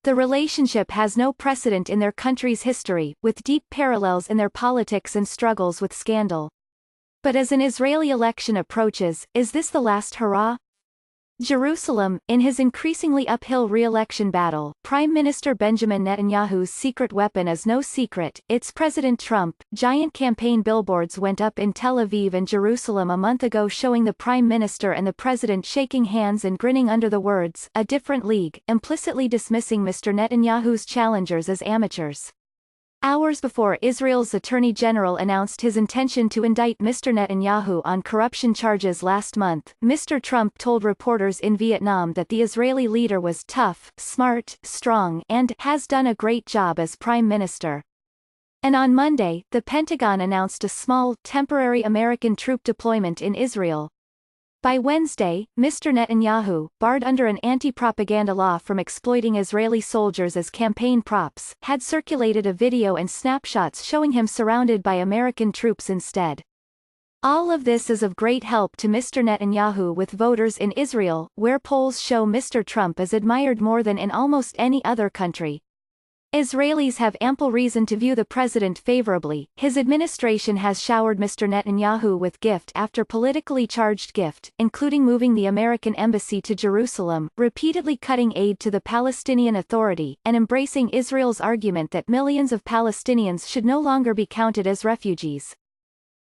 The relationship has no precedent in their country's history, with deep parallels in their politics and struggles with scandal. But as an Israeli election approaches, is this the last hurrah? Jerusalem, in his increasingly uphill re-election battle, Prime Minister Benjamin Netanyahu's secret weapon is no secret, it's President Trump. Giant campaign billboards went up in Tel Aviv and Jerusalem a month ago showing the Prime Minister and the President shaking hands and grinning under the words, "A different league," implicitly dismissing Mr. Netanyahu's challengers as amateurs. Hours before Israel's Attorney General announced his intention to indict Mr. Netanyahu on corruption charges last month, Mr. Trump told reporters in Vietnam that the Israeli leader was tough, smart, strong, and has done a great job as prime minister. And on Monday, the Pentagon announced a small, temporary American troop deployment in Israel. By Wednesday, Mr. Netanyahu, barred under an anti-propaganda law from exploiting Israeli soldiers as campaign props, had circulated a video and snapshots showing him surrounded by American troops instead. All of this is of great help to Mr. Netanyahu with voters in Israel, where polls show Mr. Trump is admired more than in almost any other country. Israelis have ample reason to view the president favorably. His administration has showered Mr. Netanyahu with gift after politically charged gift, including moving the American embassy to Jerusalem, repeatedly cutting aid to the Palestinian Authority, and embracing Israel's argument that millions of Palestinians should no longer be counted as refugees.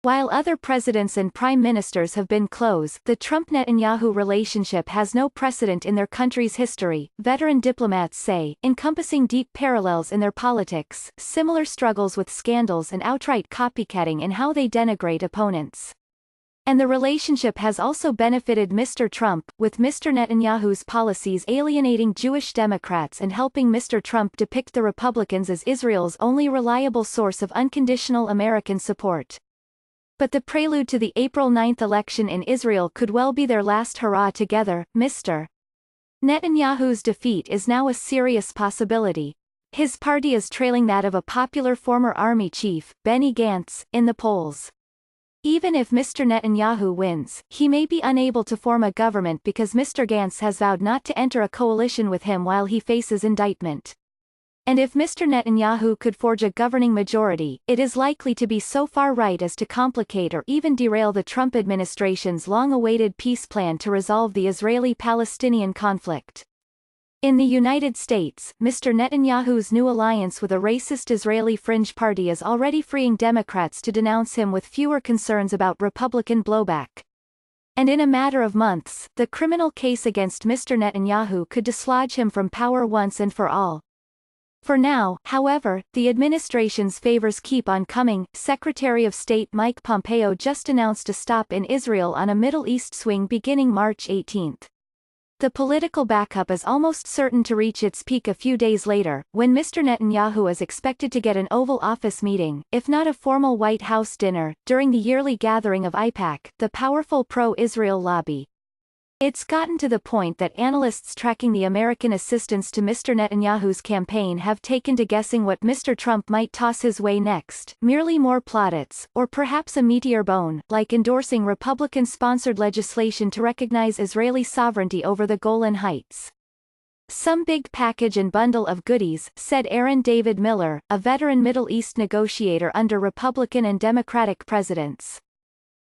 While other presidents and prime ministers have been close, the Trump-Netanyahu relationship has no precedent in their country's history, veteran diplomats say, encompassing deep parallels in their politics, similar struggles with scandals and outright copycatting in how they denigrate opponents. And the relationship has also benefited Mr. Trump, with Mr. Netanyahu's policies alienating Jewish Democrats and helping Mr. Trump depict the Republicans as Israel's only reliable source of unconditional American support. But the prelude to the April 9 election in Israel could well be their last hurrah together. Mr. Netanyahu's defeat is now a serious possibility. His party is trailing that of a popular former army chief, Benny Gantz, in the polls. Even if Mr. Netanyahu wins, he may be unable to form a government because Mr. Gantz has vowed not to enter a coalition with him while he faces indictment. And if Mr. Netanyahu could forge a governing majority, it is likely to be so far right as to complicate or even derail the Trump administration's long-awaited peace plan to resolve the Israeli-Palestinian conflict. In the United States, Mr. Netanyahu's new alliance with a racist Israeli fringe party is already freeing Democrats to denounce him with fewer concerns about Republican blowback. And in a matter of months, the criminal case against Mr. Netanyahu could dislodge him from power once and for all. For now, however, the administration's favors keep on coming. Secretary of State Mike Pompeo just announced a stop in Israel on a Middle East swing beginning March 18. The political backup is almost certain to reach its peak a few days later, when Mr. Netanyahu is expected to get an Oval Office meeting, if not a formal White House dinner, during the yearly gathering of AIPAC, the powerful pro-Israel lobby. It's gotten to the point that analysts tracking the American assistance to Mr. Netanyahu's campaign have taken to guessing what Mr. Trump might toss his way next, merely more plaudits, or perhaps a meteor bone, like endorsing Republican-sponsored legislation to recognize Israeli sovereignty over the Golan Heights. Some big package and bundle of goodies, said Aaron David Miller, a veteran Middle East negotiator under Republican and Democratic presidents.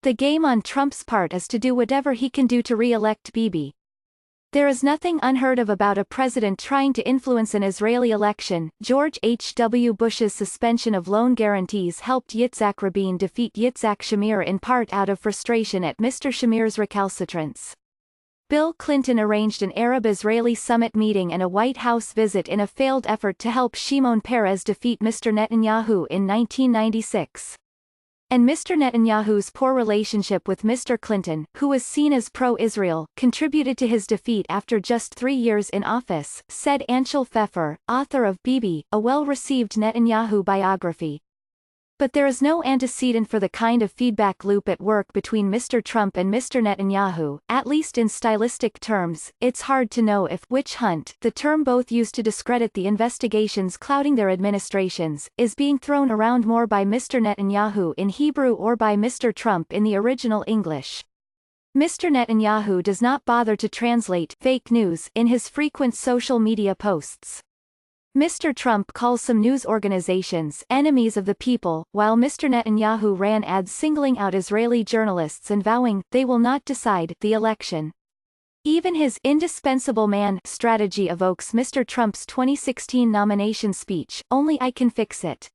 The game on Trump's part is to do whatever he can do to re-elect Bibi. There is nothing unheard of about a president trying to influence an Israeli election. George H.W. Bush's suspension of loan guarantees helped Yitzhak Rabin defeat Yitzhak Shamir in part out of frustration at Mr. Shamir's recalcitrance. Bill Clinton arranged an Arab-Israeli summit meeting and a White House visit in a failed effort to help Shimon Peres defeat Mr. Netanyahu in 1996. And Mr. Netanyahu's poor relationship with Mr. Clinton, who was seen as pro-Israel, contributed to his defeat after just 3 years in office, said Anshel Pfeffer, author of Bibi, a well-received Netanyahu biography. But there is no antecedent for the kind of feedback loop at work between Mr. Trump and Mr. Netanyahu, at least in stylistic terms. It's hard to know if witch hunt, the term both use to discredit the investigations clouding their administrations, is being thrown around more by Mr. Netanyahu in Hebrew or by Mr. Trump in the original English. Mr. Netanyahu does not bother to translate fake news in his frequent social media posts. Mr. Trump calls some news organizations enemies of the people, while Mr. Netanyahu ran ads singling out Israeli journalists and vowing they will not decide the election. Even his indispensable man strategy evokes Mr. Trump's 2016 nomination speech, "Only I can fix it."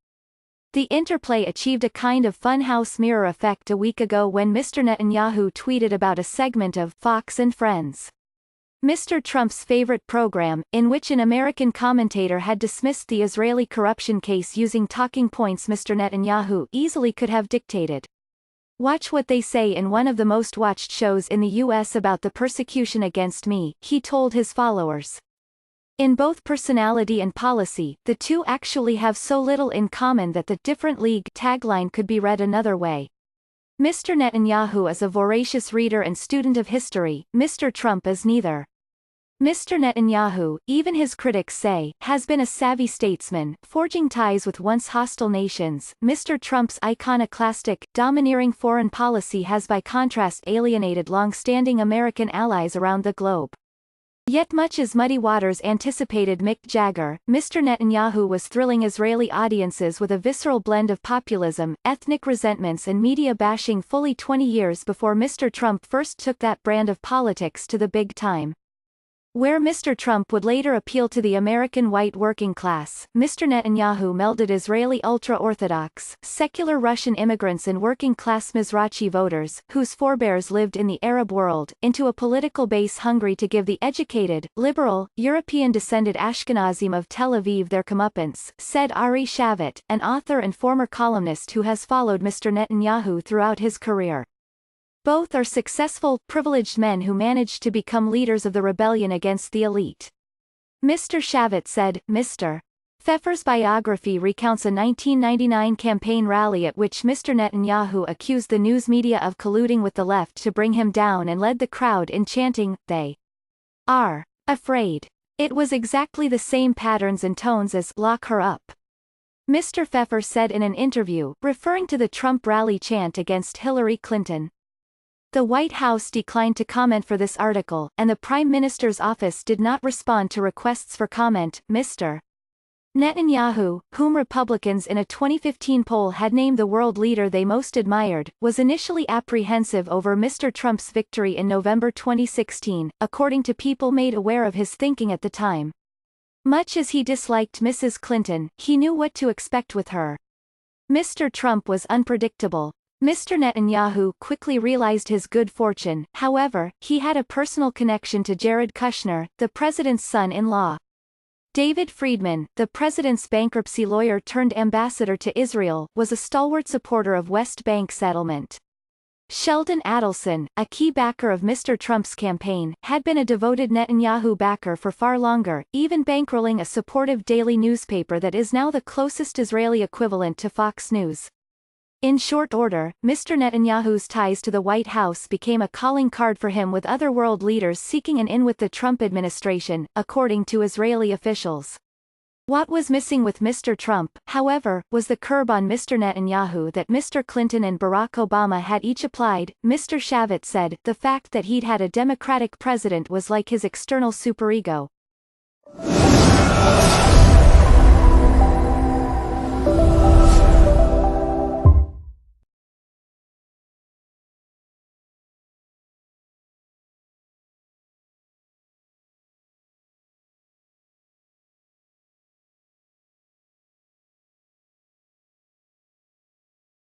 The interplay achieved a kind of funhouse mirror effect a week ago when Mr. Netanyahu tweeted about a segment of Fox and Friends, Mr. Trump's favorite program, in which an American commentator had dismissed the Israeli corruption case using talking points Mr. Netanyahu easily could have dictated. "Watch what they say in one of the most watched shows in the US about the persecution against me," he told his followers. In both personality and policy, the two actually have so little in common that the "different league" tagline could be read another way. Mr. Netanyahu is a voracious reader and student of history, Mr. Trump is neither. Mr. Netanyahu, even his critics say, has been a savvy statesman, forging ties with once hostile nations. Mr. Trump's iconoclastic, domineering foreign policy has by contrast alienated long-standing American allies around the globe. Yet much as Muddy Waters anticipated Mick Jagger, Mr. Netanyahu was thrilling Israeli audiences with a visceral blend of populism, ethnic resentments and media bashing fully 20 years before Mr. Trump first took that brand of politics to the big time. Where Mr. Trump would later appeal to the American white working class, Mr. Netanyahu melded Israeli ultra-Orthodox, secular Russian immigrants and working-class Mizrachi voters, whose forebears lived in the Arab world, into a political base hungry to give the educated, liberal, European-descended Ashkenazim of Tel Aviv their comeuppance, said Ari Shavit, an author and former columnist who has followed Mr. Netanyahu throughout his career. Both are successful, privileged men who managed to become leaders of the rebellion against the elite. Mr. Shavit said, Mr. Pfeffer's biography recounts a 1999 campaign rally at which Mr. Netanyahu accused the news media of colluding with the left to bring him down and led the crowd in chanting, "They are afraid." It was exactly the same patterns and tones as "Lock her up." Mr. Pfeffer said in an interview, referring to the Trump rally chant against Hillary Clinton. The White House declined to comment for this article, and the Prime Minister's office did not respond to requests for comment. Mr. Netanyahu, whom Republicans in a 2015 poll had named the world leader they most admired, was initially apprehensive over Mr. Trump's victory in November 2016, according to people made aware of his thinking at the time. Much as he disliked Mrs. Clinton, he knew what to expect with her. Mr. Trump was unpredictable. Mr. Netanyahu quickly realized his good fortune, however, he had a personal connection to Jared Kushner, the president's son-in-law. David Friedman, the president's bankruptcy lawyer turned ambassador to Israel, was a stalwart supporter of West Bank settlement. Sheldon Adelson, a key backer of Mr. Trump's campaign, had been a devoted Netanyahu backer for far longer, even bankrolling a supportive daily newspaper that is now the closest Israeli equivalent to Fox News. In short order, Mr. Netanyahu's ties to the White House became a calling card for him with other world leaders seeking an in with the Trump administration, according to Israeli officials. What was missing with Mr. Trump, however, was the curb on Mr. Netanyahu that Mr. Clinton and Barack Obama had each applied. Mr. Shavit said, the fact that he'd had a Democratic president was like his external superego.